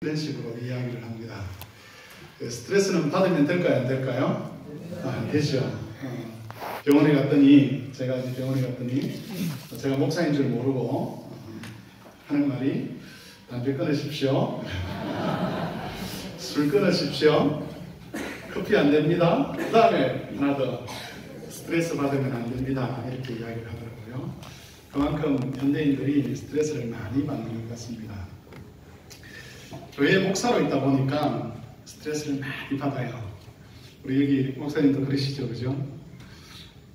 이런 식으로 이야기를 합니다. 스트레스는 받으면 될까요? 안 될까요? 되죠. 병원에 갔더니 제가 목사인 줄 모르고 하는 말이 담배 끊으십시오. 술 끊으십시오. 커피 안 됩니다. 그 다음에 하나 더 스트레스 받으면 안 됩니다. 이렇게 이야기를 하더라고요. 그만큼 현대인들이 스트레스를 많이 받는 것 같습니다. 교회 목사로 있다 보니까 스트레스를 많이 받아요. 우리 여기 목사님도 그러시죠, 그죠?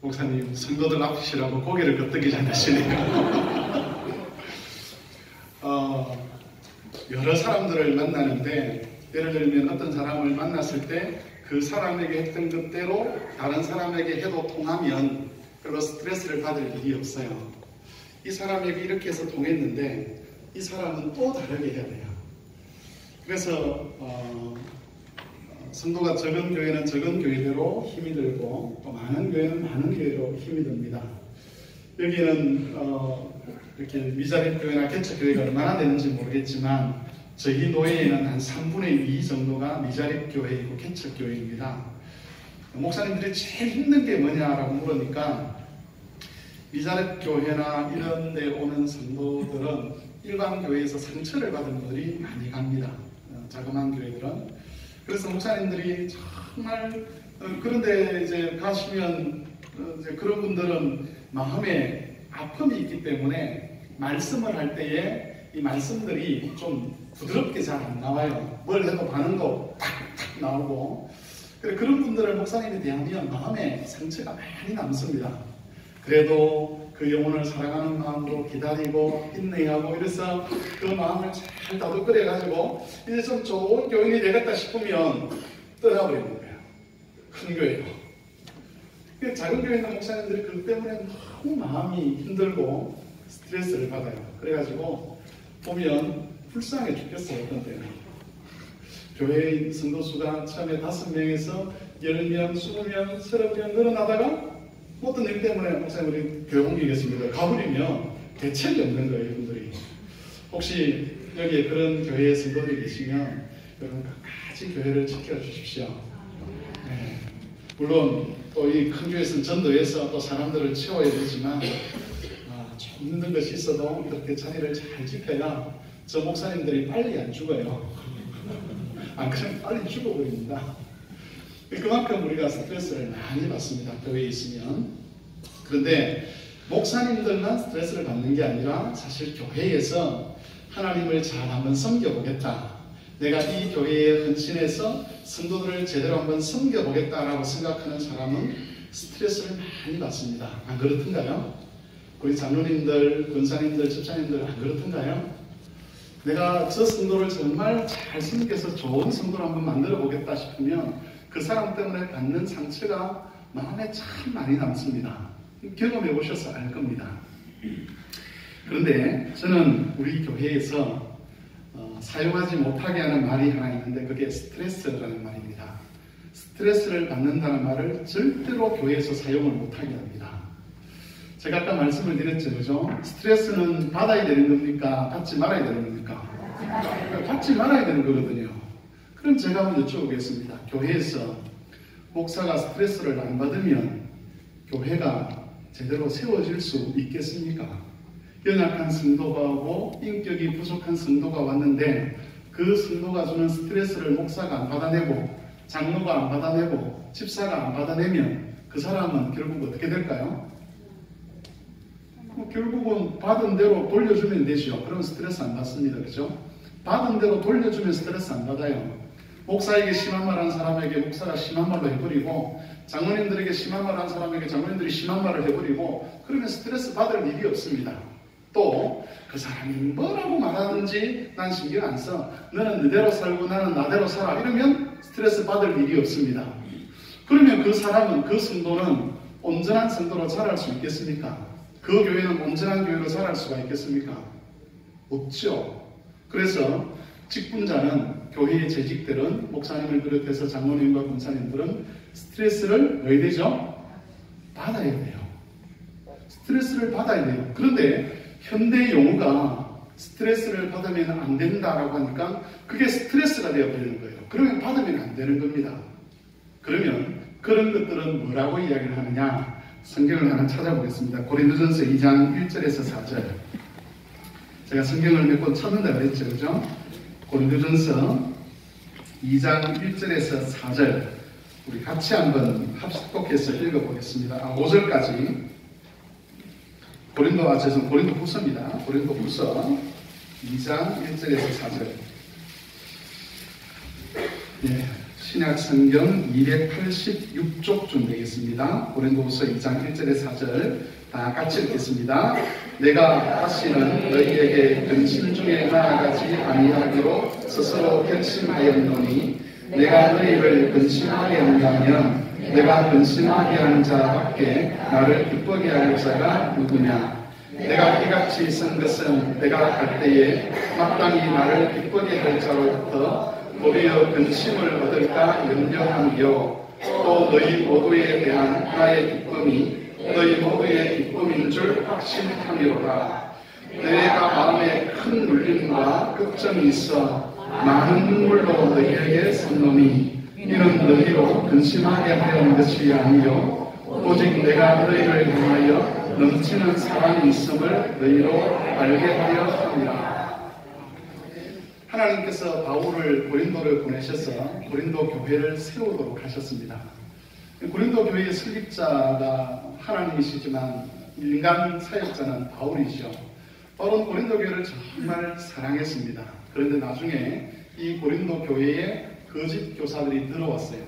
목사님 성도들 앞이시라고 고개를 끄덕이지 않으시네요. 여러 사람들을 만나는데 예를 들면 어떤 사람을 만났을 때 그 사람에게 했던 것대로 다른 사람에게 해도 통하면 별로 스트레스를 받을 일이 없어요. 이 사람에게 이렇게 해서 통했는데 이 사람은 또 다르게 해야 돼요. 그래서 성도가 적은 교회는 적은 교회대로 힘이 들고 또 많은 교회는 많은 교회로 힘이 듭니다. 여기는 이렇게 미자립 교회나 개척 교회가 얼마나 되는지 모르겠지만 저희 노예에는 한 3분의 2 정도가 미자립 교회이고 개척 교회입니다. 목사님들이 제일 힘든 게 뭐냐라고 물으니까 미자립 교회나 이런 데 오는 성도들은 일반 교회에서 상처를 받은 분들이 많이 갑니다. 자그마한 교회들은. 그래서 목사님들이 정말 그런데 이제 가시면 이제 그런 분들은 마음에 아픔이 있기 때문에 말씀을 할 때에 이 말씀들이 좀 부드럽게 잘 안 나와요. 뭘 해도 반응도 탁탁 나오고. 그런 분들을 목사님이 대하면 마음에 상처가 많이 남습니다. 그래도 그 영혼을 사랑하는 마음으로 기다리고 인내하고 이래서 그 마음을 잘 다독거려가지고 이제 좀 좋은 교인이 되겠다 싶으면 떠나버리는 거예요. 큰 교회로. 작은 교회 있는 목사님들이 그것 때문에 너무 마음이 힘들고 스트레스를 받아요. 그래가지고 보면 불쌍해 죽겠어요. 어떤 때는. 교회의 성도수가 처음에 5명에서 10명, 20명, 30명 늘어나다가 어떤 일 때문에 목사님 우리 교회 옮기겠습니다. 가버리면 대책이 없는 거예요. 이분들이. 혹시 여기에 그런 교회의 성도들이 계시면 여러분 끝까지 교회를 지켜주십시오. 네. 물론 또 이 큰 교회에서는 전도해서 또 사람들을 채워야 되지만 좀 힘든 것이 있어도 이렇게 자리를 잘 지켜야 저 목사님들이 빨리 안 죽어요. 안 그러면 빨리 죽어버립니다. 그만큼 우리가 스트레스를 많이 받습니다. 교회에 있으면. 그런데 목사님들만 스트레스를 받는 게 아니라 사실 교회에서 하나님을 잘 한번 섬겨보겠다. 내가 이 교회에 헌신해서 성도들을 제대로 한번 섬겨보겠다라고 생각하는 사람은 스트레스를 많이 받습니다. 안 그렇던가요? 우리 장로님들, 권사님들, 집사님들 안 그렇던가요? 내가 저 성도를 정말 잘 섬겨서 좋은 성도를 한번 만들어 보겠다 싶으면 그 사람 때문에 받는 상처가 마음에 참 많이 남습니다. 경험해 보셔서 알 겁니다. 그런데 저는 우리 교회에서 사용하지 못하게 하는 말이 하나 있는데 그게 스트레스라는 말입니다. 스트레스를 받는다는 말을 절대로 교회에서 사용을 못하게 합니다. 제가 아까 말씀을 드렸죠, 그죠? 스트레스는 받아야 되는 겁니까? 받지 말아야 되는 겁니까? 받지 말아야 되는 거거든요. 그럼 제가 한번 여쭤보겠습니다. 교회에서 목사가 스트레스를 안 받으면 교회가 제대로 세워질 수 있겠습니까? 연약한 성도가 오고 인격이 부족한 성도가 왔는데 그 성도가 주는 스트레스를 목사가 안 받아내고 장로가 안 받아내고 집사가 안 받아내면 그 사람은 결국 어떻게 될까요? 결국은 받은 대로 돌려주면 되죠. 그럼 스트레스 안 받습니다. 그죠? 받은 대로 돌려주면 스트레스 안 받아요. 목사에게 심한 말 한 사람에게 목사가 심한 말로 해버리고 장로님들에게 심한 말 한 사람에게 장로님들이 심한 말을 해버리고 그러면 스트레스 받을 일이 없습니다. 또 그 사람이 뭐라고 말하는지 난 신경 안 써. 너는 너대로 살고 나는 나대로 살아. 이러면 스트레스 받을 일이 없습니다. 그러면 그 사람은, 그 성도는 온전한 성도로 자랄 수 있겠습니까? 그 교회는 온전한 교회로 자랄 수가 있겠습니까? 없죠. 그래서 직분자는 교회의 재직들은 목사님을 비롯해서 장로님과 권사님들은 스트레스를 왜 되죠? 받아야 돼요. 스트레스를 받아야 돼요. 그런데 현대 용어가 스트레스를 받으면 안 된다라고 하니까 그게 스트레스가 되어버리는 거예요. 그러면 받으면 안 되는 겁니다. 그러면 그런 것들은 뭐라고 이야기를 하느냐? 성경을 하나 찾아보겠습니다. 고린도전서 2장 1절에서 4절. 제가 성경을 몇 권 찾는다 그랬죠, 그죠? 고린도전서 2장 1절에서 4절. 우리 같이 한번 합독해서 읽어보겠습니다. 5절까지. 고린도후서입니다. 고린도후서 2장 1절에서 4절. 예, 신약 성경 286쪽쯤 되겠습니다. 고린도후서 2장 1절에서 4절 다 같이 읽겠습니다. 내가 다시는 너희에게 근심 중에 나아가지 아니하기로 스스로 결심하였노니 내가 너희를 근심하게 한다면 내가 근심하게 하는 자밖에 나를 기쁘게 할 자가 누구냐? 내가 이같이 쓴 것은 내가 갈 때에 마땅히 나를 기쁘게 할 자로부터 도리어 근심을 얻을까 염려하며 또 너희 모두에 대한 나의 기쁨이 너희 모두의 기쁨인 줄 확신함이로라. 내가 마음에 큰 눌림과 걱정이 있어 많은 눈물로 너희에게 섰노니 이는 너희로 근심하게 하려는 것이 아니요 오직 내가 너희를 향하여 넘치는 사랑이 있음을 너희로 알게 하려 함이라. 하나님께서 바울을 고린도를 보내셔서 고린도 교회를 세우도록 하셨습니다. 고린도 교회의 설립자가 하나님이시지만 인간 사역자는 바울이죠. 바울은 고린도 교회를 정말 사랑했습니다. 그런데 나중에 이 고린도 교회에 거짓 교사들이 들어왔어요.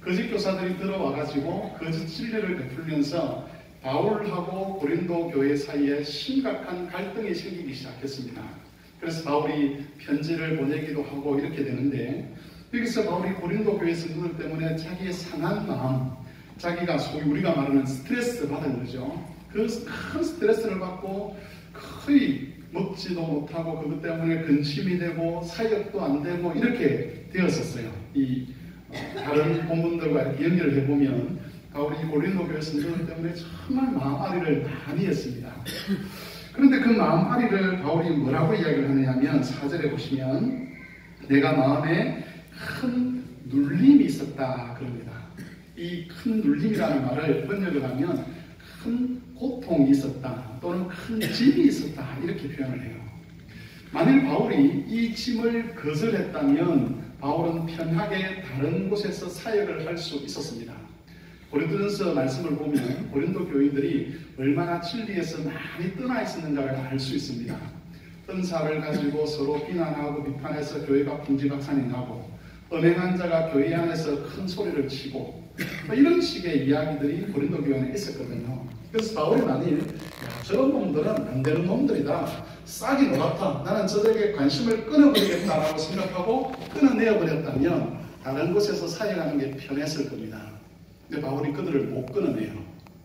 거짓 교사들이 들어와가지고 거짓 진리를 베풀면서 바울하고 고린도 교회 사이에 심각한 갈등이 생기기 시작했습니다. 그래서 바울이 편지를 보내기도 하고 이렇게 되는데, 여기서 바울이 고린도 교회 성도들 때문에 자기의 상한 마음, 자기가 소위 우리가 말하는 스트레스 받은 거죠. 그 큰 스트레스를 받고 거의 먹지도 못하고 그것 때문에 근심이 되고 사역도 안 되고 이렇게 되었었어요. 이 다른 본문들과 연결을 해보면 바울이 고린도 교회 성도들 때문에 정말 마음앓이를 많이 했습니다. 그런데 그 마음앓이를 바울이 뭐라고 이야기를 하느냐면 4절에 보시면 내가 마음에 큰 눌림이 있었다 그럽니다. 이 큰 눌림이라는 말을 번역을 하면 큰 고통이 있었다 또는 큰 짐이 있었다 이렇게 표현을 해요. 만일 바울이 이 짐을 거절했다면 바울은 편하게 다른 곳에서 사역을 할 수 있었습니다. 고린도전서 말씀을 보면 고린도 교인들이 얼마나 진리에서 많이 떠나 있었는가를 알 수 있습니다. 은사를 가지고 서로 비난하고 비판해서 교회가 풍지박산이 나고 언행한 자가 교회 안에서 큰 소리를 치고 이런 식의 이야기들이 고린도 교회에 있었거든요. 그래서 바울이 만일 저런 놈들은 안 되는 놈들이다, 싹이 노랗다, 나는 저들에게 관심을 끊어버리겠다라고 생각하고 끊어내어버렸다면 다른 곳에서 사역하는 게 편했을 겁니다. 근데 바울이 그들을 못 끊어내요.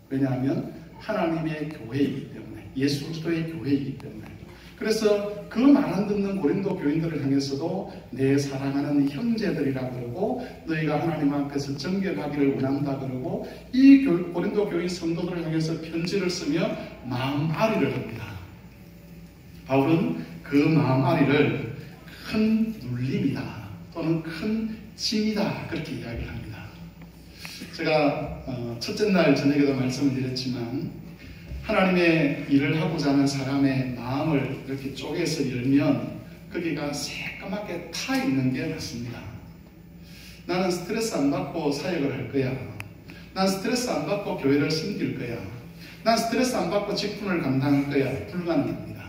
왜냐하면 하나님의 교회이기 때문에, 예수 그리스도의 교회이기 때문에. 그래서 그 말 안 듣는 고린도 교인들을 향해서도 내 사랑하는 형제들이라 그러고 너희가 하나님 앞에서 정결하기를 원한다 그러고 이 고린도 교인 성도들을 향해서 편지를 쓰며 마음앓이를 합니다. 바울은 그 마음앓이를 큰 눌림이다 또는 큰 짐이다 그렇게 이야기를 합니다. 제가 첫째 날 저녁에도 말씀을 드렸지만 하나님의 일을 하고자 하는 사람의 마음을 이렇게 쪼개서 열면 거기가 새까맣게 타 있는 게 맞습니다. 나는 스트레스 안 받고 사역을 할 거야. 난 스트레스 안 받고 교회를 섬길 거야. 난 스트레스 안 받고 직분을 감당할 거야. 불가능합니다.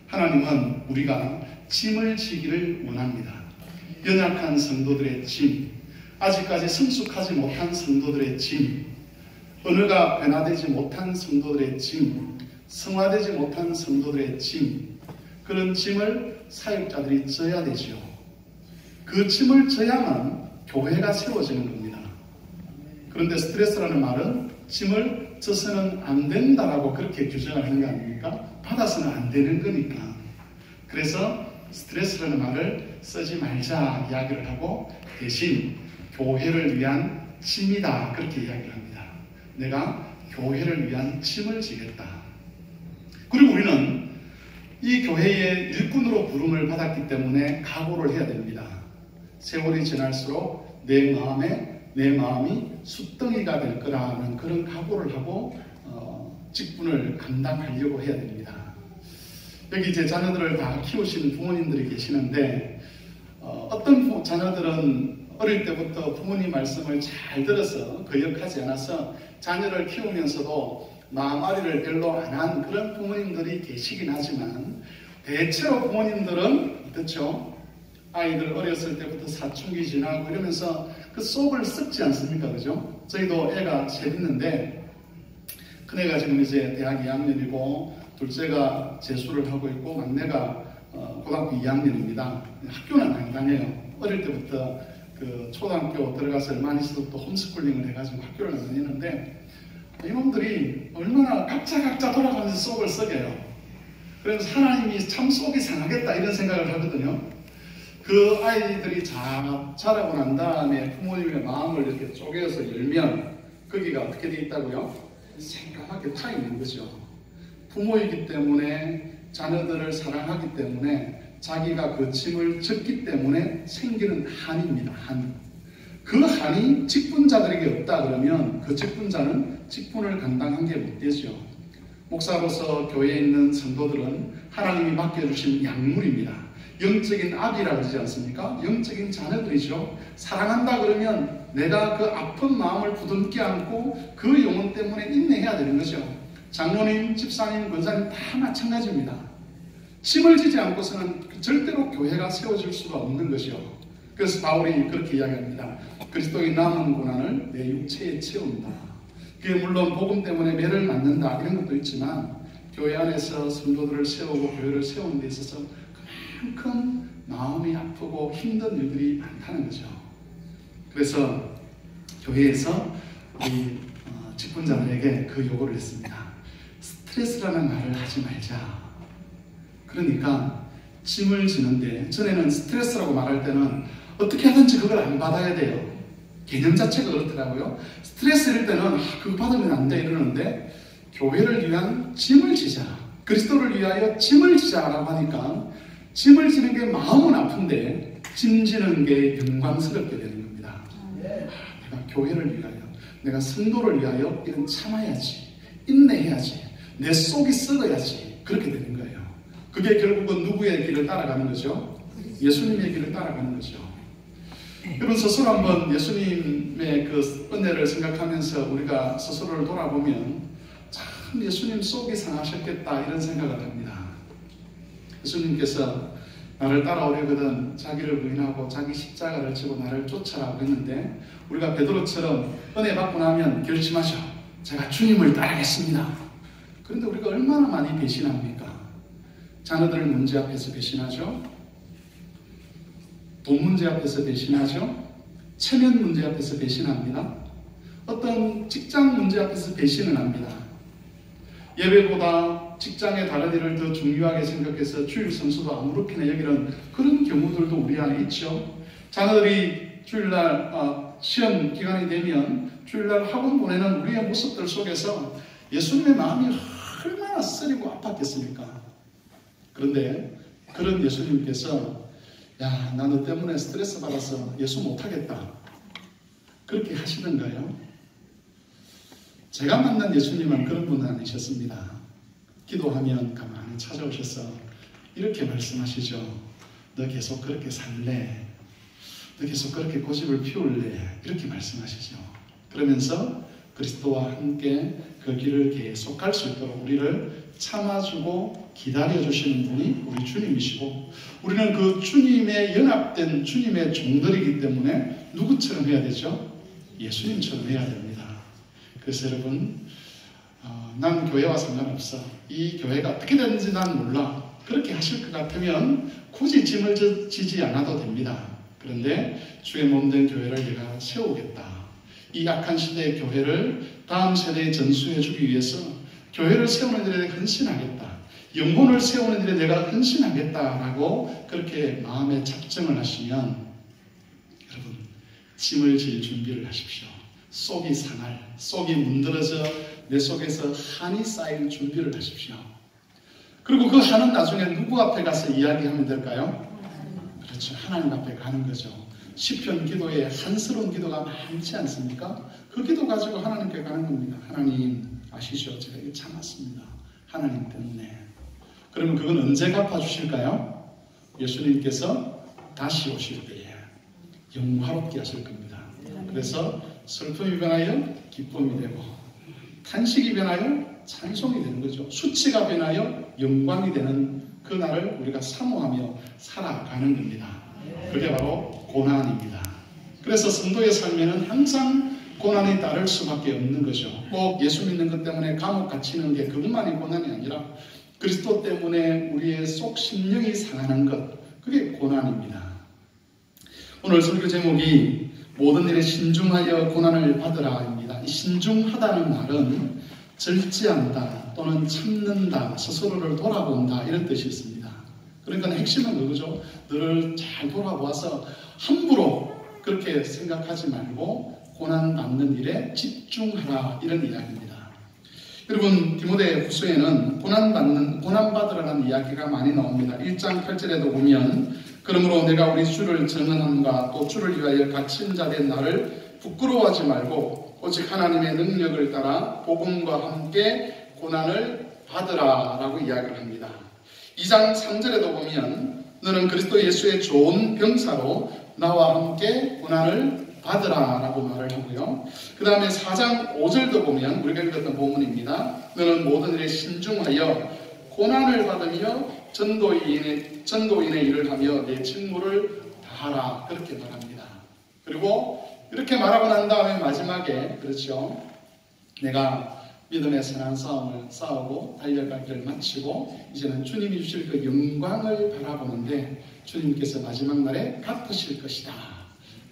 하나님은 우리가 짐을 지기를 원합니다. 연약한 성도들의 짐, 아직까지 성숙하지 못한 성도들의 짐, 언어가 변화되지 못한 성도들의 짐, 성화되지 못한 성도들의 짐, 그런 짐을 사역자들이 져야 되죠. 그 짐을 져야만 교회가 세워지는 겁니다. 그런데 스트레스라는 말은 짐을 져서는 안 된다라고 그렇게 규정을 하는 거 아닙니까? 받아서는 안 되는 거니까. 그래서 스트레스라는 말을 쓰지 말자 이야기를 하고 대신 교회를 위한 짐이다 그렇게 이야기를 합니다. 내가 교회를 위한 짐을 지겠다. 그리고 우리는 이 교회의 일꾼으로 부름을 받았기 때문에 각오를 해야 됩니다. 세월이 지날수록 내 마음이 숫덩이가 될 거라는 그런 각오를 하고 직분을 감당하려고 해야 됩니다. 여기 제 자녀들을 다 키우시는 부모님들이 계시는데 어떤 자녀들은 어릴 때부터 부모님 말씀을 잘 들어서 거역하지 않아서 자녀를 키우면서도 마음앓이를 별로 안 한 그런 부모님들이 계시긴 하지만 대체로 부모님들은 어떻죠? 아이들 어렸을 때부터 사춘기 지나고 이러면서 그 속을 썩지 않습니까? 그죠? 저희도 애가 셋 있는데 큰애가 지금 이제 대학 2학년이고 둘째가 재수를 하고 있고 막내가 고등학교 2학년입니다. 학교는 안 다녀요. 어릴 때부터 그 초등학교 들어가서 얼마 안 있어도 또 홈스쿨링을 해가지고 학교를 안 다니는데 이놈들이 얼마나 각자 돌아가면서 속을 썩여요. 그래서 하나님이 참 속이 상하겠다 이런 생각을 하거든요. 그 아이들이 자라고 난 다음에 부모님의 마음을 이렇게 쪼개서 열면 거기가 어떻게 되어 있다고요? 생각하게 타 있는 거죠. 부모이기 때문에 자녀들을 사랑하기 때문에 자기가 그 짐을 졌기 때문에 생기는 한입니다. 한. 그 한이 직분자들에게 없다 그러면 그 직분자는 직분을 감당한 게 못 되죠. 목사로서 교회에 있는 성도들은 하나님이 맡겨주신 약물입니다. 영적인 아기라고 하지 않습니까? 영적인 자녀들이죠. 사랑한다 그러면 내가 그 아픈 마음을 부둥켜 안고 그 영혼 때문에 인내해야 되는 거죠. 장로님, 집사님, 권사님 다 마찬가지입니다. 짐을 지지 않고서는 절대로 교회가 세워질 수가 없는 것이요. 그래서 바울이 그렇게 이야기합니다. 그리스도의 남은 고난을 내 육체에 채운다. 그게 물론 복음 때문에 매를 맞는다 이런 것도 있지만 교회 안에서 성도들을 세우고 교회를 세우는 데 있어서 그만큼 마음이 아프고 힘든 일들이 많다는 거죠. 그래서 교회에서 우리 직분자들에게 그 요구를 했습니다. 스트레스라는 말을 하지 말자. 그러니까 짐을 지는데 전에는 스트레스라고 말할 때는 어떻게 하든지 그걸 안 받아야 돼요. 개념 자체가 그렇더라고요. 스트레스일 때는 그거 받으면 안 돼 이러는데 교회를 위한 짐을 지자. 그리스도를 위하여 짐을 지자라고 하니까 짐을 지는 게 마음은 아픈데 짐 지는 게 영광스럽게 되는 겁니다. 내가 교회를 위하여, 내가 성도를 위하여 이건 참아야지, 인내해야지, 내 속이 썩어야지 그렇게 되는 거예요. 그게 결국은 누구의 길을 따라가는 거죠? 예수님의 길을 따라가는 거죠. 여러분 스스로 한번 예수님의 그 은혜를 생각하면서 우리가 스스로를 돌아보면 참 예수님 속이 상하셨겠다 이런 생각을 합니다. 예수님께서 나를 따라오려거든 자기를 부인하고 자기 십자가를 지고 나를 쫓아라고 했는데 우리가 베드로처럼 은혜 받고 나면 결심하셔. 제가 주님을 따르겠습니다. 그런데 우리가 얼마나 많이 배신합니까? 자녀들 문제 앞에서 배신하죠. 돈 문제 앞에서 배신하죠. 체면 문제 앞에서 배신합니다. 어떤 직장 문제 앞에서 배신을 합니다. 예배보다 직장의 다른 일을 더 중요하게 생각해서 주일 성수도 아무렇게나 여기는 그런 경우들도 우리 안에 있죠. 자녀들이 주일날 시험 기간이 되면 주일날 학원 보내는 우리의 모습들 속에서 예수님의 마음이 얼마나 쓰리고 아팠겠습니까? 그런데 그런 예수님께서 야, 나 너 때문에 스트레스 받아서 예수 못하겠다 그렇게 하시던가요? 제가 만난 예수님은 그런 분은 아니셨습니다. 기도하면 가만히 찾아오셔서 이렇게 말씀하시죠. 너 계속 그렇게 살래? 너 계속 그렇게 고집을 피울래? 이렇게 말씀하시죠. 그러면서 그리스도와 함께 그 길을 계속 갈 수 있도록 우리를 참아주고 기다려주시는 분이 우리 주님이시고 우리는 그 주님의 연합된 주님의 종들이기 때문에 누구처럼 해야 되죠? 예수님처럼 해야 됩니다. 그래서 여러분 난 교회와 상관없어. 이 교회가 어떻게 되는지 난 몰라. 그렇게 하실 것 같으면 굳이 짐을 지지 않아도 됩니다. 그런데 주의 몸된 교회를 내가 세우겠다. 이 약한 시대의 교회를 다음 세대에 전수해 주기 위해서 교회를 세우는 일에 헌신하겠다. 영혼을 세우는 일에 내가 헌신하겠다라고 그렇게 마음에 작정을 하시면 여러분 짐을 질 준비를 하십시오. 속이 상할, 속이 문드러져 내 속에서 한이 쌓일 준비를 하십시오. 그리고 그 하는 나중에 누구 앞에 가서 이야기하면 될까요? 그렇죠. 하나님 앞에 가는 거죠. 시편 기도에 한스러운 기도가 많지 않습니까? 그 기도 가지고 하나님께 가는 겁니다. 하나님 아시죠? 제가 이거 참았습니다. 하나님 때문에. 그러면 그건 언제 갚아주실까요? 예수님께서 다시 오실 때에 영화롭게 하실 겁니다. 그래서 슬픔이 변하여 기쁨이 되고, 탄식이 변하여 찬송이 되는 거죠. 수치가 변하여 영광이 되는 그날을 우리가 사모하며 살아가는 겁니다. 그게 바로 고난입니다. 그래서 성도의 삶에는 항상 고난이 따를 수밖에 없는 거죠. 꼭 예수 믿는 것 때문에 감옥 갇히는 게 그것만이 고난이 아니라 그리스도 때문에 우리의 속 심령이 상하는 것, 그게 고난입니다. 오늘 설교 제목이 모든 일에 신중하여 고난을 받으라입니다. 이 신중하다는 말은 절제한다 또는 참는다, 스스로를 돌아본다 이런 뜻이 있습니다. 그러니까 핵심은 그거죠. 너를 잘 돌아보아서 함부로 그렇게 생각하지 말고 고난받는 일에 집중하라 이런 이야기입니다. 여러분, 디모데 후서에는 고난받으라는 이야기가 많이 나옵니다. 1장 8절에도 보면 그러므로 내가 우리 주를 전언함과 또 주를 위하여 갇힌 자 된 나를 부끄러워하지 말고 오직 하나님의 능력을 따라 복음과 함께 고난을 받으라 라고 이야기를 합니다. 2장 3절에도 보면 너는 그리스도 예수의 좋은 병사로 나와 함께 고난을 받으라 라고 말을 하고요. 그 다음에 4장 5절도 보면 우리가 읽었던 본문입니다. 너는 모든 일에 신중하여 고난을 받으며 전도인의 일을 하며 내 직무를 다하라 그렇게 말합니다. 그리고 이렇게 말하고 난 다음에 마지막에 그렇죠. 내가 믿음의 선한 싸움을 싸우고 달려갈 길을 마치고 이제는 주님이 주실 그 영광을 바라보는데 주님께서 마지막 날에 갚으실 것이다.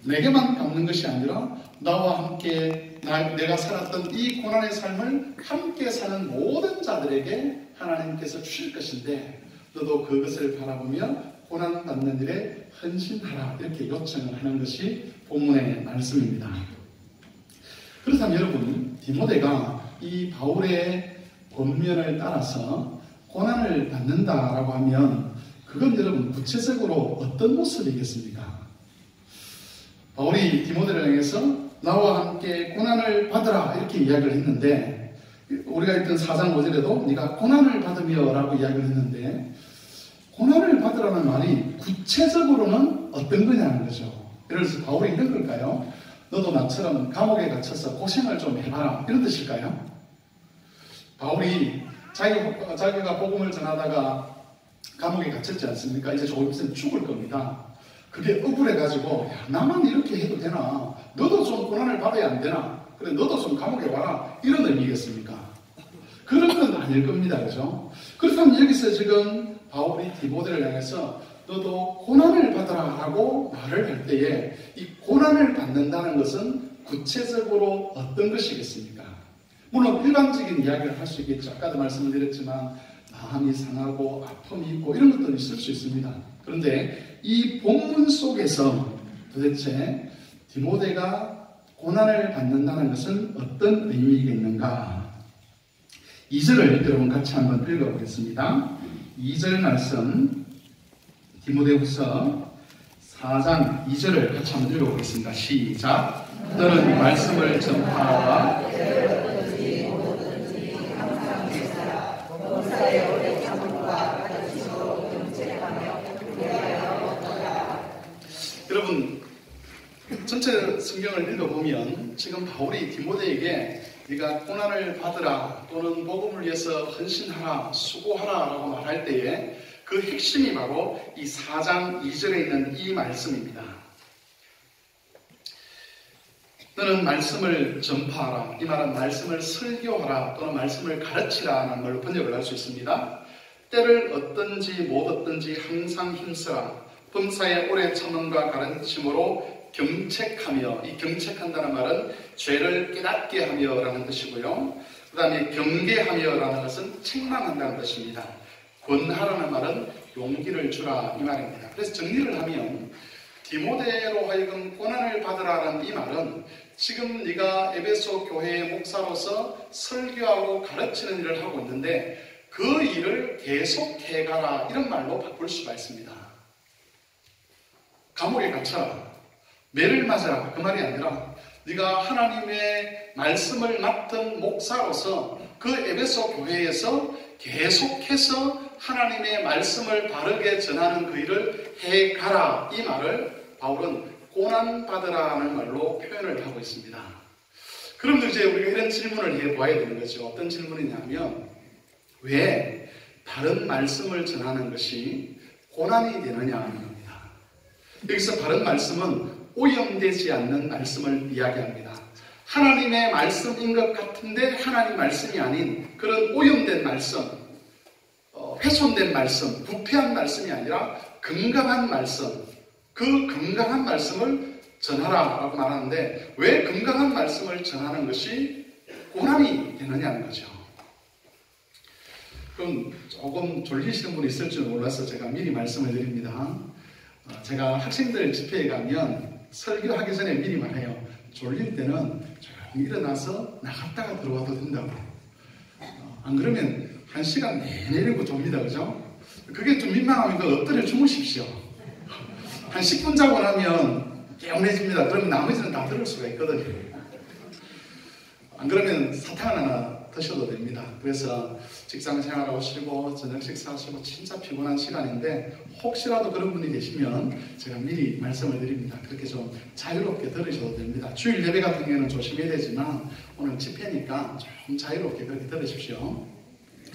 내게만 갚는 것이 아니라 나와 함께 내가 살았던 이 고난의 삶을 함께 사는 모든 자들에게 하나님께서 주실 것인데 너도 그것을 바라보며 고난받는 일에 헌신하라 이렇게 요청을 하는 것이 본문의 말씀입니다. 그렇다면 여러분, 디모데가 이 바울의 권면을 따라서 고난을 받는다라고 하면 그건 여러분 구체적으로 어떤 모습이겠습니까? 바울이 디모데를 향해서 나와 함께 고난을 받으라 이렇게 이야기를 했는데 우리가 했던 4장 5절에도 네가 고난을 받으며 라고 이야기를 했는데 고난을 받으라는 말이 구체적으로는 어떤 거냐는 거죠. 예를 들어서 바울이 이런 걸까요? 너도 나처럼 감옥에 갇혀서 고생을 좀 해봐라 이런 뜻일까요? 바울이 자기가 복음을 전하다가 감옥에 갇혔지 않습니까? 이제 조금 있으면 죽을 겁니다. 그게 억울해가지고 야, 나만 이렇게 해도 되나? 너도 좀 고난을 받아야 안 되나? 그래 너도 좀 감옥에 와라 이런 의미겠습니까? 그런 건 아닐 겁니다. 그죠? 그렇다면 여기서 지금 바울이 디모데를 향해서 너도 고난을 받아라 라고 말을 할 때에 이 고난을 받는다는 것은 구체적으로 어떤 것이겠습니까? 물론 일반적인 이야기를 할 수 있겠죠. 아까도 말씀을 드렸지만 마음이 상하고 아픔이 있고 이런 것도 있을 수 있습니다. 그런데 이 본문 속에서 도대체 디모데가 고난을 받는다는 것은 어떤 의미겠는가? 2절을 여러분 같이 한번 읽어보겠습니다. 2절 말씀 디모데후서 4장 2절을 같이 한번 읽어보겠습니다. 시작. 너는 말씀을 전파하라. 여러분 전체 성경을 읽어보면 지금 바울이 디모데에게 네가 고난을 받으라 또는 복음을 위해서 헌신하라 수고하라 라고 말할 때에 그 핵심이 바로 이 4장 2절에 있는 이 말씀입니다. 너는 말씀을 전파하라. 이 말은 말씀을 설교하라 또는 말씀을 가르치라 라는 걸로 번역을 할 수 있습니다. 때를 얻든지 못 얻든지 항상 힘쓰라. 범사에 오래 참음과 가르침으로 경책하며, 이 경책한다는 말은 죄를 깨닫게 하며 라는 뜻이고요. 그 다음에 경계하며 라는 것은 책망한다는 뜻입니다. 권하라는 말은 용기를 주라 이 말입니다. 그래서 정리를 하면 디모데로 하여금 고난을 받으라는 이 말은 지금 네가 에베소 교회의 목사로서 설교하고 가르치는 일을 하고 있는데 그 일을 계속해가라 이런 말로 바꿀 수가 있습니다. 감옥에 갇혀라, 매를 맞아라 그 말이 아니라 네가 하나님의 말씀을 맡은 목사로서 그 에베소 교회에서 계속해서 하나님의 말씀을 바르게 전하는 그 일을 해가라, 이 말을 바울은 고난받으라는 말로 표현을 하고 있습니다. 그럼 이제 우리가 이런 질문을 해봐야 되는 거죠. 어떤 질문이냐면 왜 바른 말씀을 전하는 것이 고난이 되느냐 하는 겁니다. 여기서 바른 말씀은 오염되지 않는 말씀을 이야기합니다. 하나님의 말씀인 것 같은데 하나님 말씀이 아닌 그런 오염된 말씀, 훼손된 말씀, 부패한 말씀이 아니라 건강한 말씀, 그 건강한 말씀을 전하라라고 말하는데 왜 건강한 말씀을 전하는 것이 고난이 되느냐는 거죠. 그럼 조금 졸리시는 분이 있을 줄 몰라서 제가 미리 말씀을 드립니다. 제가 학생들 집회에 가면 설교하기 전에 미리 말해요. 졸릴 때는 조용히 일어나서 나갔다가 들어와도 된다고. 안 그러면 1시간 내내리고 좁니다. 그죠? 그게 좀 민망하니까 엎드려 주무십시오. 한 10분 자고 나면 개운해집니다. 그러면 나머지는 다 들을 수가 있거든요. 안 그러면 사탕 하나 드셔도 됩니다. 그래서 직장 생활하고 쉬고 저녁 식사하시고 진짜 피곤한 시간인데 혹시라도 그런 분이 계시면 제가 미리 말씀을 드립니다. 그렇게 좀 자유롭게 들으셔도 됩니다. 주일 예배 같은 경우는 조심해야 되지만 오늘 집회니까 좀 자유롭게 그렇게 들으십시오.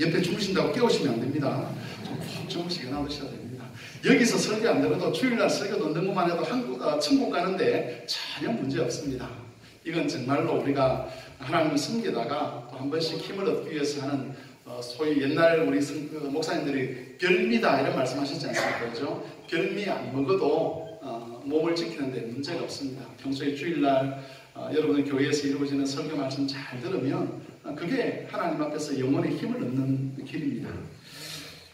옆에 주무신다고 깨우시면 안 됩니다. 좀 푹 주무시게 놔두셔야 됩니다. 여기서 설교 안 들어도 주일날 설교 듣는 것만 해도 천국 가는데 전혀 문제 없습니다. 이건 정말로 우리가 하나님을 섬기다가 또 한 번씩 힘을 얻기 위해서 하는 소위 옛날 우리 목사님들이 별미다 이런 말씀하셨지 않습니까? 그죠? 별미 안 먹어도 몸을 지키는데 문제가 없습니다. 평소에 주일날 여러분의 교회에서 이루어지는 설교 말씀 잘 들으면 그게 하나님 앞에서 영혼의 힘을 얻는 길입니다.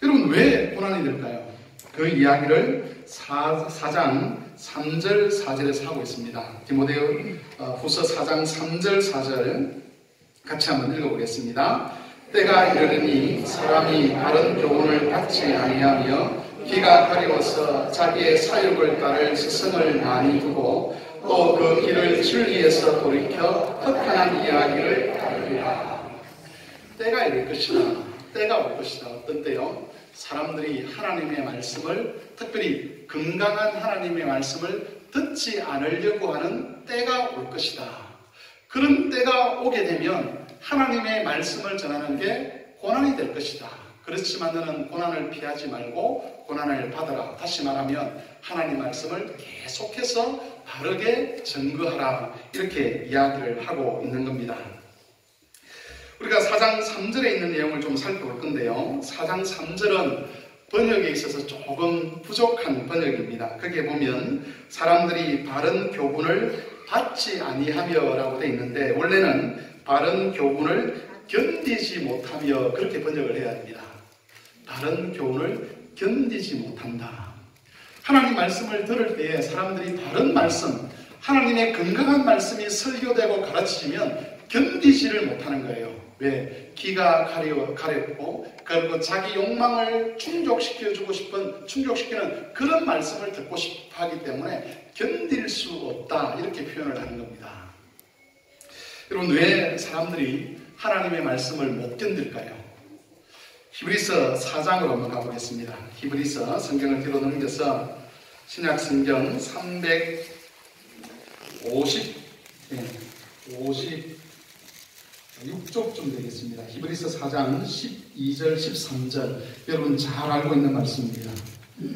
여러분 왜 고난이 될까요? 그 이야기를 4장 3절 4절에서 하고 있습니다. 디모데오 후서 4장 3절 4절 같이 한번 읽어보겠습니다. 때가 이르르니 사람이 바른 교훈을 받지 아니하며 귀가 가려워서 자기의 사욕을 따를 스승을 많이 두고 또 그 길을 진리에서 돌이켜 헛간한 이야기를 따르리라. 때가 이를 것이다. 때가 올 것이다. 어떤 때요? 사람들이 하나님의 말씀을, 특별히 건강한 하나님의 말씀을 듣지 않으려고 하는 때가 올 것이다. 그런 때가 오게 되면 하나님의 말씀을 전하는 게 고난이 될 것이다. 그렇지만 너는 고난을 피하지 말고 고난을 받아라. 다시 말하면 하나님 말씀을 계속해서 바르게 증거하라. 이렇게 이야기를 하고 있는 겁니다. 우리가 4장 3절에 있는 내용을 좀 살펴볼 건데요. 4장 3절은 번역에 있어서 조금 부족한 번역입니다. 거기에 보면 사람들이 바른 교훈을 받지 아니하며 라고 되어 있는데 원래는 바른 교훈을 견디지 못하며 그렇게 번역을 해야 합니다. 바른 교훈을 견디지 못한다. 하나님 말씀을 들을 때에 사람들이 바른 말씀, 하나님의 건강한 말씀이 설교되고 가르치면 견디지를 못하는 거예요. 왜? 귀가 가렵고 그리고 자기 욕망을 충족시키는 그런 말씀을 듣고 싶어 하기 때문에 견딜 수 없다. 이렇게 표현을 하는 겁니다. 여러분 왜 사람들이 하나님의 말씀을 못 견딜까요? 히브리서 4장으로 한번 가보겠습니다. 히브리서 성경을 뒤로 넘겨서 신약 성경 356쪽쯤 되겠습니다. 히브리서 4장 12절 13절 여러분 잘 알고 있는 말씀입니다.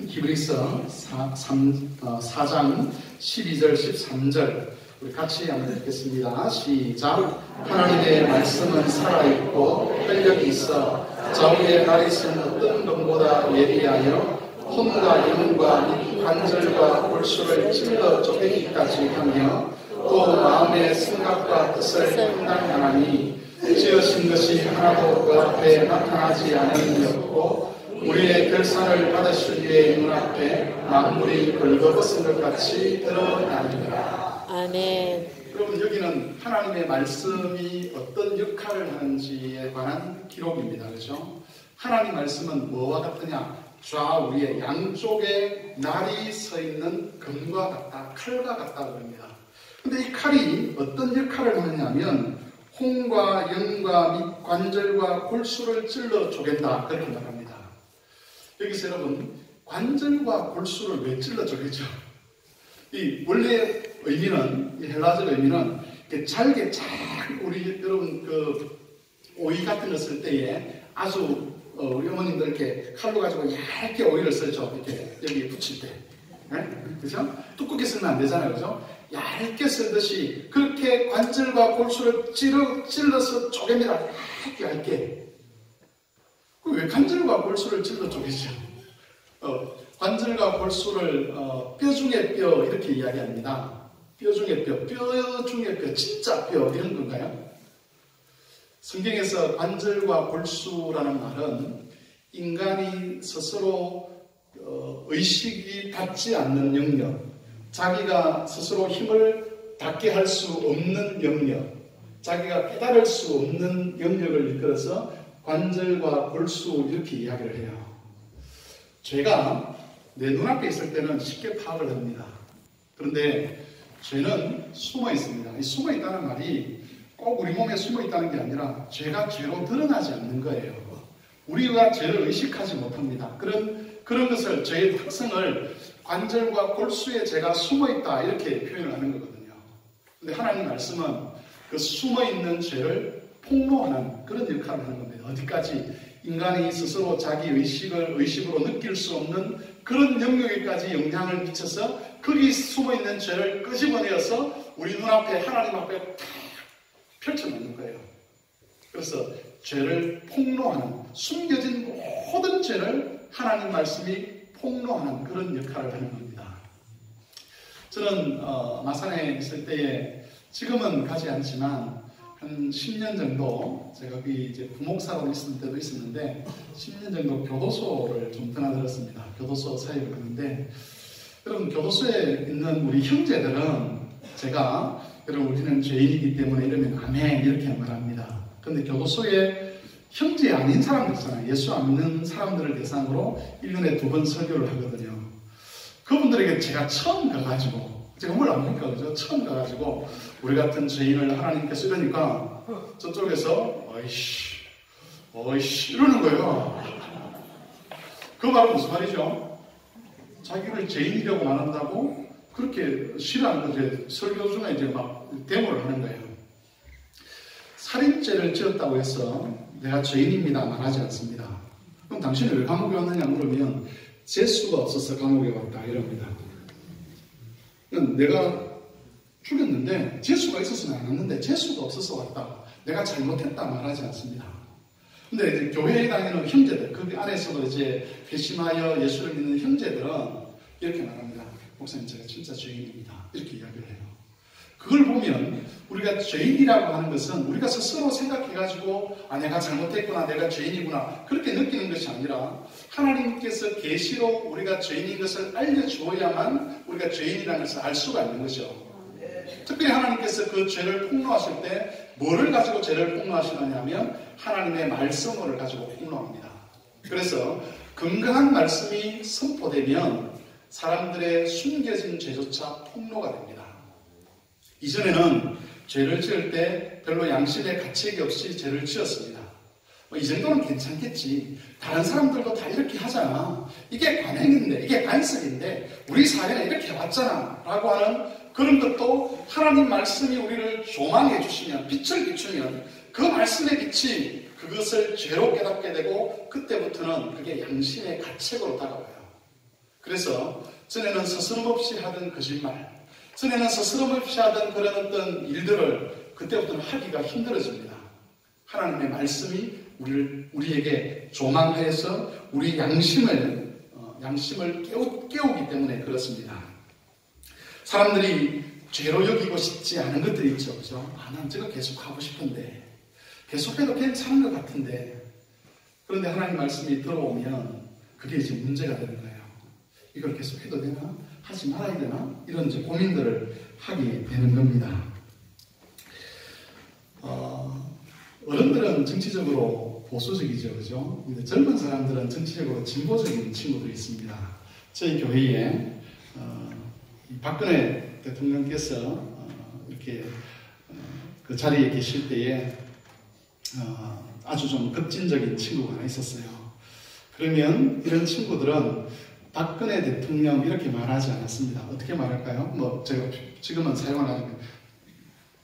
히브리서 4장 12절 13절 우리 같이 한번 읽겠습니다. 시작. 하나님의 말씀은 살아있고 활력이 있어 좌우의 날이 쓴 어떤 검보다 예리하여 혼과 영과 관절과 골수를 찔러 쪼개기까지 하며 또 마음의 생각과 뜻을 판단하나니 지으신 것이 하나도 그 앞에 나타나지 않음이 없고 우리의 결산을 받으실 이의 눈앞에 만물이 벌거벗은 것 같이 드러나니라. 아멘. 여러분 여기는 하나님의 말씀이 어떤 역할을 하는지에 관한 기록입니다. 그렇죠? 하나님 말씀은 뭐와 같으냐? 좌우에 양쪽에 날이 서 있는 금과 같다, 칼과 같다 그럽니다. 근데 이 칼이 어떤 역할을 하느냐면 홍과 영과 및 관절과 골수를 찔러 쪼갠다 그렇게 말합니다. 여기서 여러분 관절과 골수를 왜 찔러 쪼개죠? 이 원래 의미는 이 헬라적 의미는 잘게 쫙 우리 여러분 그 오이 같은 거 쓸 때에 아주 우리 어머님들 이렇게 칼로 가지고 얇게 오이를 쓰죠. 이렇게 여기 붙일 때. 네? 그죠? 두껍게 쓰면 안 되잖아요. 그죠? 얇게 쓰듯이 그렇게 관절과 골수를 찔러서 쪼갭니다. 얇게. 왜 관절과 골수를 찔러 쪼개죠? 관절과 골수를 뼈 중에 뼈 이렇게 이야기합니다. 뼈 중에 뼈, 뼈 중에 뼈, 진짜 뼈 이런 건가요? 성경에서 관절과 골수라는 말은 인간이 스스로 의식이 닿지 않는 영역, 자기가 스스로 힘을 닿게 할 수 없는 영역, 자기가 깨달을 수 없는 영역을 이끌어서 관절과 골수 이렇게 이야기를 해요. 죄가 내 눈앞에 있을 때는 쉽게 파악을 합니다. 그런데 죄는 숨어 있습니다. 이 숨어 있다는 말이 꼭 우리 몸에 숨어 있다는 게 아니라 죄가 죄로 드러나지 않는 거예요. 우리가 죄를 의식하지 못합니다. 그런 것을, 죄의 특성을 관절과 골수에 죄가 숨어 있다 이렇게 표현을 하는 거거든요. 근데 하나님 말씀은 그 숨어 있는 죄를 폭로하는 그런 역할을 하는 겁니다. 어디까지? 인간이 스스로 자기 의식으로 느낄 수 없는 그런 영역에까지 영향을 미쳐서 거기 숨어 있는 죄를 끄집어내어서 우리 눈앞에 하나님 앞에 탁 펼쳐놓는 거예요. 그래서 죄를 폭로하는, 숨겨진 모든 죄를 하나님 말씀이 폭로하는 그런 역할을 하는 겁니다. 저는 마산에 있을 때에 지금은 가지 않지만 한 10년 정도 제가 거기 이제 부목사로 있을 때도 있었는데 10년 정도 교도소를 좀 드나들었습니다. 교도소 사역을 하는데 여러분 교도소에 있는 우리 형제들은 제가 여러분 우리는 죄인이기 때문에 이러면 아멘 이렇게 말합니다. 그런데 교도소에 형제 아닌 사람들 있잖아요. 예수 안 믿는 사람들을 대상으로 1년에 2번 설교를 하거든요. 그분들에게 제가 처음 가가지고 제가 뭘 압니까? 그죠? 처음 가가지고 우리 같은 죄인을 하나님께서 이러니까 저쪽에서 어이씨 이러는 거예요. 그 말은 무슨 말이죠? 자기를 죄인이라고 말한다고 그렇게 싫어하는 거죠. 설교 중에 이제 막 데모를 하는 거예요. 살인죄를 지었다고 해서 내가 죄인입니다 말하지 않습니다. 그럼 당신이 왜 감옥에 왔느냐 물으면 재수가 없어서 감옥에 왔다 이럽니다. 내가 죽였는데 재수가 있어서는 안 왔는데 재수가 없어서 왔다. 내가 잘못했다 말하지 않습니다. 근데 이제 교회에 다니는 형제들, 그 안에서도 이제 회심하여 예수를 믿는 형제들은 이렇게 말합니다. 목사님 제가 진짜 죄인입니다. 이렇게 이야기를 해요. 그걸 보면 우리가 죄인이라고 하는 것은 우리가 스스로 생각해가지고 내가 잘못했구나, 내가 죄인이구나 그렇게 느끼는 것이 아니라 하나님께서 계시로 우리가 죄인인 것을 알려주어야만 우리가 죄인이라는 것을 알 수가 있는 거죠. 특별히 하나님께서 그 죄를 폭로하실 때 뭐를 가지고 죄를 폭로하시느냐면 하나님의 말씀을 가지고 폭로합니다. 그래서 건강한 말씀이 선포되면 사람들의 숨겨진 죄조차 폭로가 됩니다. 이전에는 죄를 지을 때 별로 양심의 가책이 없이 죄를 지었습니다. 이 정도는 괜찮겠지. 다른 사람들도 다 이렇게 하잖아. 이게 관행인데, 이게 관습인데, 우리 사회는 이렇게 왔잖아. 라고 하는 그런 것도 하나님 말씀이 우리를 조망해 주시면, 빛을 비추면 그 말씀의 빛이 그것을 죄로 깨닫게 되고 그때부터는 그게 양심의 가책으로 다가와요. 그래서 전에는 서스럼없이 하던 거짓말, 전에는 서스럼없이 하던 그런 어떤 일들을 그때부터는 하기가 힘들어집니다. 하나님의 말씀이 우리에게 조망해서 우리 양심을 깨우기 때문에 그렇습니다. 사람들이 죄로 여기고 싶지 않은 것들이 있죠. 그죠? 난 저거 계속 하고 싶은데, 계속해도 괜찮은 것 같은데, 그런데 하나님 말씀이 들어오면 그게 이제 문제가 되는 거예요. 이걸 계속 해도 되나? 하지 말아야 되나? 이런 이제 고민들을 하게 되는 겁니다. 어른들은 정치적으로 보수적이죠, 그죠? 근데 젊은 사람들은 정치적으로 진보적인 친구들이 있습니다. 저희 교회에 이 박근혜 대통령께서 이렇게 그 자리에 계실 때에 아주 좀 급진적인 친구가 하나 있었어요. 그러면 이런 친구들은 박근혜 대통령 이렇게 말하지 않았습니다. 어떻게 말할까요? 뭐 제가 지금은 사용을 하는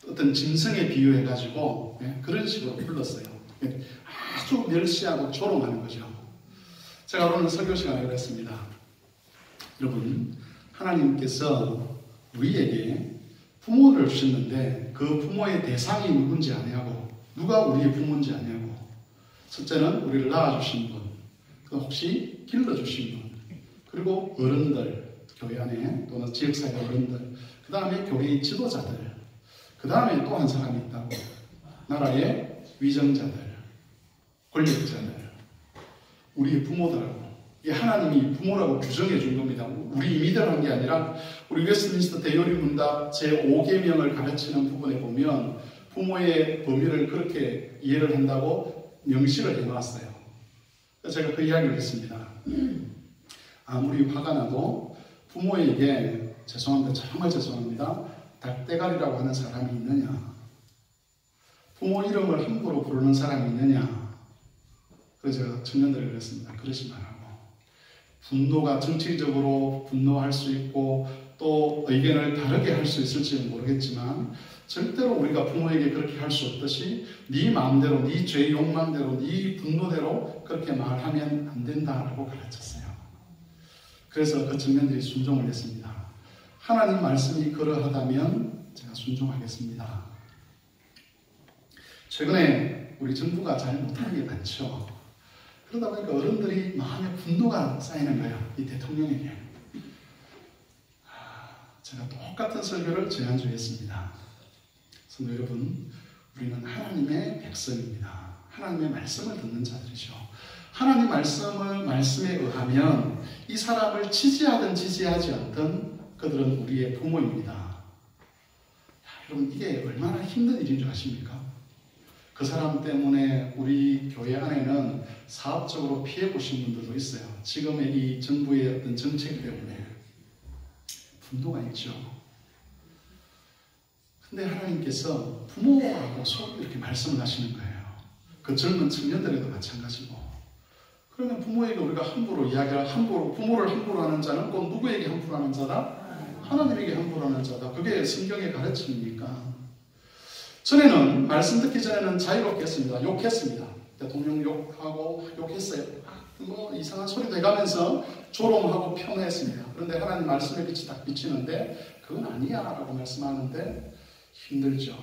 어떤 짐승에 비유해가지고 그런 식으로 불렀어요. 아주 멸시하고 조롱하는 거죠. 제가 오늘 설교 시간에 그랬습니다. 여러분, 하나님께서 우리에게 부모를 주셨는데 그 부모의 대상이 누군지 아냐고, 누가 우리의 부모인지 아냐고. 첫째는 우리를 낳아주신 분, 그 혹시 길러주신 분, 그리고 어른들, 교회 안에 또는 지역사회 어른들, 그 다음에 교회의 지도자들, 그 다음에 또 한 사람이 있다고. 나라의 위정자들, 권력자들, 우리의 부모들하고. 이 하나님이 부모라고 규정해 준 겁니다. 우리 믿으라는 게 아니라 우리 웨스트민스터 대요리 문답 제5계명을 가르치는 부분에 보면 부모의 범위를 그렇게 이해를 한다고 명시를 해놨어요. 제가 그 이야기를 했습니다. 아무리 화가 나도 부모에게 죄송합니다. 정말 죄송합니다. 닭대가리라고 하는 사람이 있느냐? 부모 이름을 함부로 부르는 사람이 있느냐? 그래서 제가 청년들을 그랬습니다. 그러지 말라고. 분노가 정치적으로 분노할 수 있고 또 의견을 다르게 할 수 있을지는 모르겠지만 절대로 우리가 부모에게 그렇게 할 수 없듯이 네 마음대로, 네 죄의 욕망대로, 네 분노대로 그렇게 말하면 안 된다라고 가르쳤어요. 그래서 그 청년들이 순종을 했습니다. 하나님 말씀이 그러하다면 제가 순종하겠습니다. 최근에 우리 정부가 잘 못하는 게 많죠. 그러다 보니까 어른들이 마음에 분노가 쌓이는 거예요. 이 대통령에게. 제가 똑같은 설교를 지난주에 했습니다. 성도 여러분, 우리는 하나님의 백성입니다. 하나님의 말씀을 듣는 자들이죠. 하나님 말씀에 의하면 이 사람을 지지하든 지지하지 않든 그들은 우리의 부모입니다. 여러분, 이게 얼마나 힘든 일인 줄 아십니까? 그 사람 때문에 우리 교회 안에는 사업적으로 피해 보신 분들도 있어요. 지금의 이 정부의 어떤 정책 때문에 분노가 있죠. 근데 하나님께서 부모라고 이렇게 말씀을 하시는 거예요. 그 젊은 청년들에도 마찬가지고. 그러면 부모에게 우리가 함부로 이야기를 부모를 함부로 하는 자는 꼭 누구에게 함부로 하는 자다? 하나님에게 함부로 하는 자다. 그게 성경의 가르침이니까. 전에는 말씀 듣기 전에는 자유롭게 했습니다. 욕했습니다. 대통령 욕했어요. 뭐 이상한 소리 돼가면서 조롱하고 평화했습니다. 그런데 하나님 말씀의 빛이 딱 비치는데 그건 아니야 라고 말씀하는데 힘들죠.